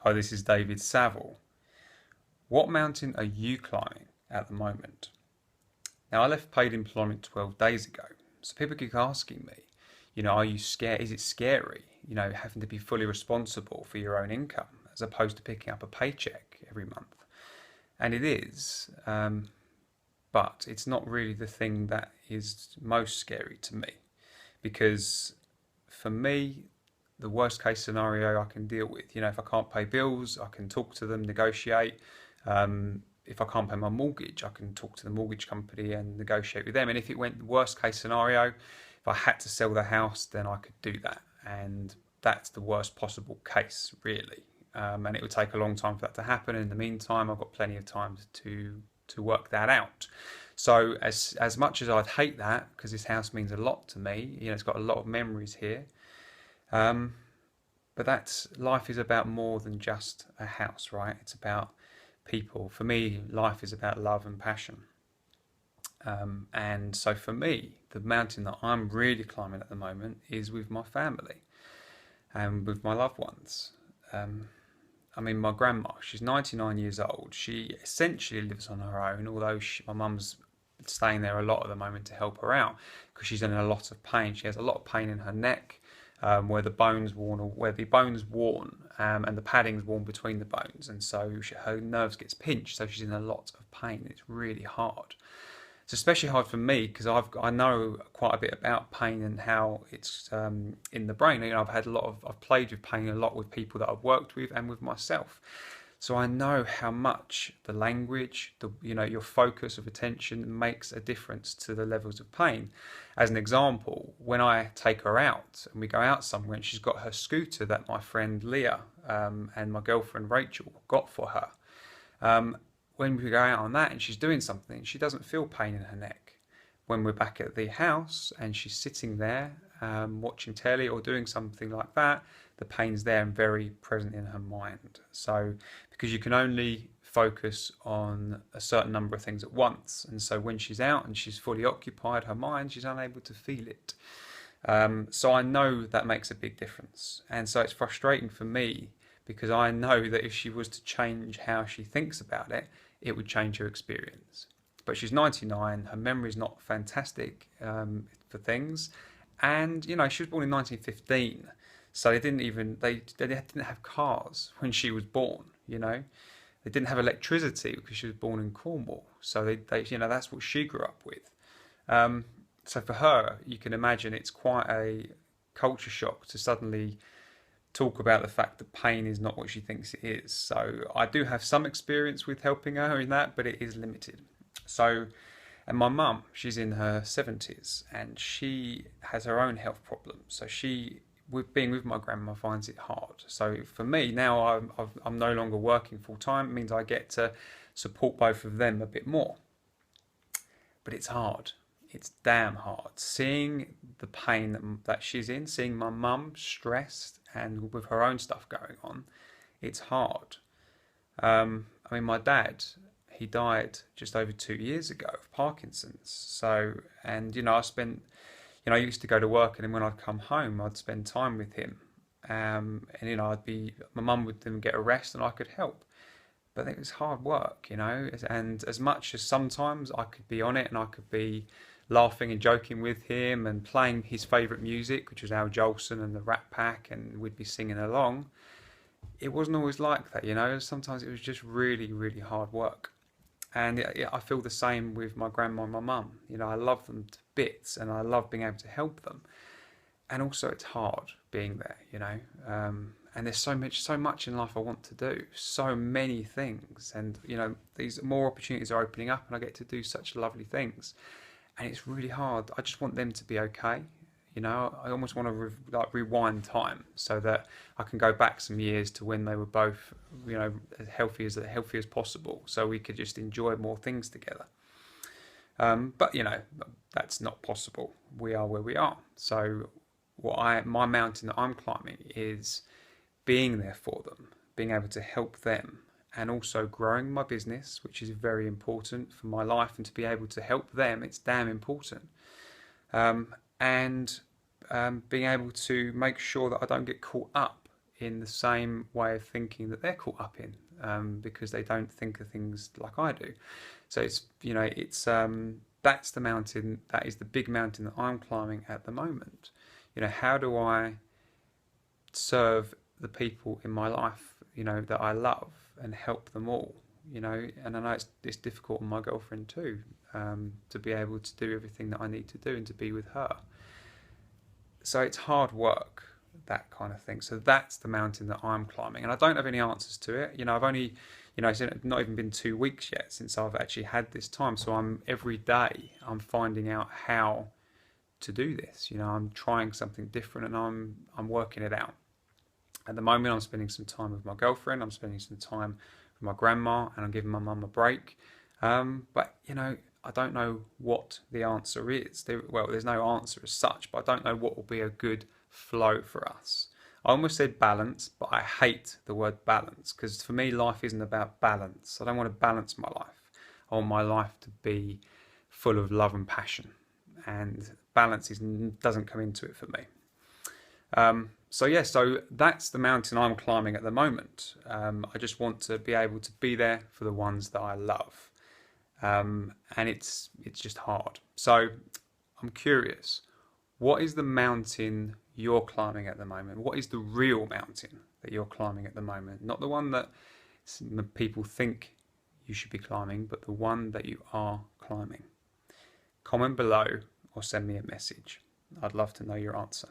Hi, this is David Saville. What mountain are you climbing at the moment? Now, I left paid employment 12 days ago, so people keep asking me, are you scared? Is it scary, having to be fully responsible for your own income as opposed to picking up a paycheck every month? And it is, but it's not really the thing that is most scary to me because for me, the worst case scenario I can deal with. If I can't pay bills, I can talk to them, negotiate. If I can't pay my mortgage, I can talk to the mortgage company and negotiate with them. And if it went the worst case scenario, if I had to sell the house, then I could do that. And that's the worst possible case, really. And it would take a long time for that to happen. In the meantime, I've got plenty of time to work that out. So as much as I'd hate that, because this house means a lot to me, it's got a lot of memories here. But that's life is about more than just a house, right? It's about people. For me, life is about love and passion. And so for me, the mountain that I'm really climbing at the moment is with my family and with my loved ones. My grandma, she's 99 years old. She essentially lives on her own, although my mum's staying there a lot at the moment to help her out because she's in a lot of pain. She has a lot of pain in her neck, where the bone's worn, and the padding's worn between the bones, and so her nerves gets pinched. So she's in a lot of pain. It's really hard. It's especially hard for me because I know quite a bit about pain and how it's in the brain. I've played with pain a lot with people that I've worked with and with myself. So I know how much the language, your focus of attention makes a difference to the levels of pain. As an example, when I take her out and we go out somewhere and she's got her scooter that my friend Leah and my girlfriend Rachel got for her, when we go out on that and she's doing something, she doesn't feel pain in her neck. When we're back at the house and she's sitting there watching telly or doing something like that, the pain's there and very present in her mind. So, because you can only focus on a certain number of things at once, and so when she's out and she's fully occupied, her mind, she's unable to feel it. So I know that makes a big difference, and so it's frustrating for me because I know that if she was to change how she thinks about it, it would change her experience. But she's 99, her memory's not fantastic for things, and she was born in 1915, so they didn't have cars when she was born. They didn't have electricity because she was born in Cornwall, so they that's what she grew up with. So for her, you can imagine it's quite a culture shock to suddenly talk about the fact that pain is not what she thinks it is. So I do have some experience with helping her in that, but it is limited. So, and my mum, she's in her 70s and she has her own health problems. So with being with my grandma, finds it hard. So for me now, I'm no longer working full time. It means I get to support both of them a bit more. But it's hard. It's damn hard. Seeing the pain that she's in, seeing my mum stressed and with her own stuff going on, it's hard. My dad, he died just over 2 years ago of Parkinson's. So, and I used to go to work, and then when I'd come home, I'd spend time with him. My mum would then get a rest, and I could help. But it was hard work, and as much as sometimes I could be on it and I could be laughing and joking with him and playing his favourite music, which was Al Jolson and the Rat Pack, and we'd be singing along, it wasn't always like that. Sometimes it was just really, really hard work. And I feel the same with my grandma and my mum. I love them to bits and I love being able to help them. And also it's hard being there. And there's so much in life I want to do, so many things, and these more opportunities are opening up, and I get to do such lovely things, and it's really hard. I just want them to be okay. I almost want to rewind time so that I can go back some years to when they were both, as healthy as possible, so we could just enjoy more things together. But that's not possible. We are where we are. So my mountain that I'm climbing is being there for them, being able to help them, and also growing my business, which is very important for my life, and to be able to help them, it's damn important. And being able to make sure that I don't get caught up in the same way of thinking that they're caught up in, because they don't think of things like I do. So that's the mountain. That is the big mountain that I'm climbing at the moment. How do I serve the people in my life, that I love, and help them all? And I know it's difficult on my girlfriend too, to be able to do everything that I need to do and to be with her. So it's hard work, that kind of thing. So that's the mountain that I'm climbing, and I don't have any answers to it. I've only, it's not even been 2 weeks yet since I've actually had this time. So every day I'm finding out how to do this. I'm trying something different, and I'm working it out. At the moment, I'm spending some time with my girlfriend. I'm spending some time with my grandma, and I'm giving my mum a break. But I don't know what the answer is. There's no answer as such, but I don't know what will be a good flow for us. I almost said balance, but I hate the word balance, because for me, life isn't about balance. I don't want to balance my life. I want my life to be full of love and passion, and balance doesn't come into it for me. So that's the mountain I'm climbing at the moment. I just want to be able to be there for the ones that I love, and it's just hard. So I'm curious, what is the mountain you're climbing at the moment? What is the real mountain that you're climbing at the moment? Not the one that people think you should be climbing, but the one that you are climbing. Comment below or send me a message. I'd love to know your answer.